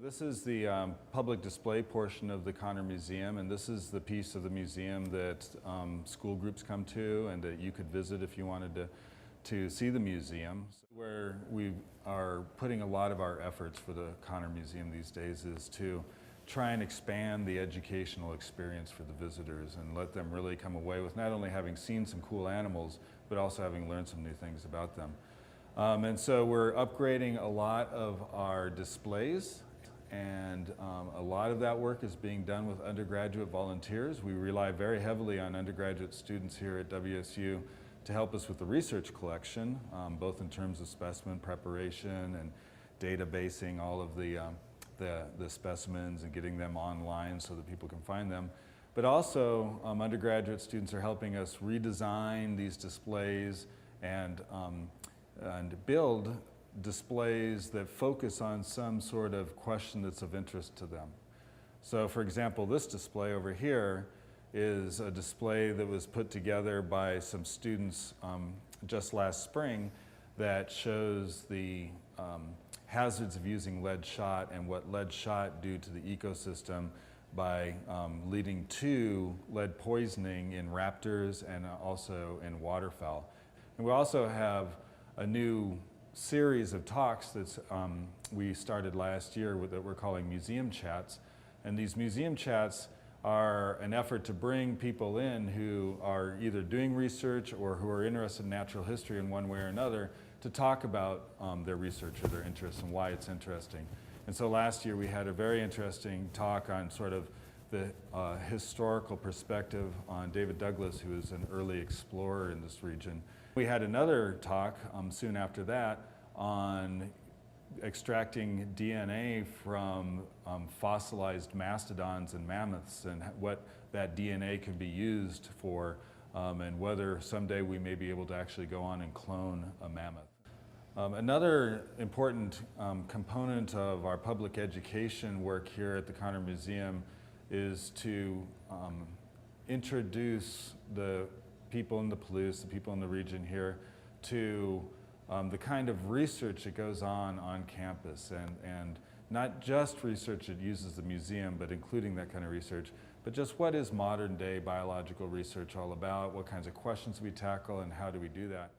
This is the public display portion of the Connor Museum, and this is the piece of the museum that school groups come to and that you could visit if you wanted to see the museum. Where we are putting a lot of our efforts for the Connor Museum these days is to try and expand the educational experience for the visitors and let them really come away with not only having seen some cool animals, but also having learned some new things about them. And so we're upgrading a lot of our displays, and a lot of that work is being done with undergraduate volunteers. We rely very heavily on undergraduate students here at WSU to help us with the research collection, both in terms of specimen preparation and databasing all of the specimens and getting them online so that people can find them. But also, undergraduate students are helping us redesign these displays and build displays that focus on some sort of question that's of interest to them. So for example, this display over here is a display that was put together by some students just last spring that shows the hazards of using lead shot and what lead shot do to the ecosystem by leading to lead poisoning in raptors and also in waterfowl. And we also have a new series of talks that we started last year that we're calling Museum Chats. And these Museum Chats are an effort to bring people in who are either doing research or who are interested in natural history in one way or another to talk about their research or their interests and why it's interesting. And so last year we had a very interesting talk on sort of the historical perspective on David Douglas, who is an early explorer in this region. We had another talk soon after that on extracting DNA from fossilized mastodons and mammoths and what that DNA could be used for and whether someday we may be able to actually go on and clone a mammoth. Another important component of our public education work here at the Connor Museum is to introduce the people in the Palouse, the people in the region here, to the kind of research that goes on campus, and not just research that uses the museum, but including that kind of research, but just what is modern day biological research all about, what kinds of questions we tackle, and how do we do that.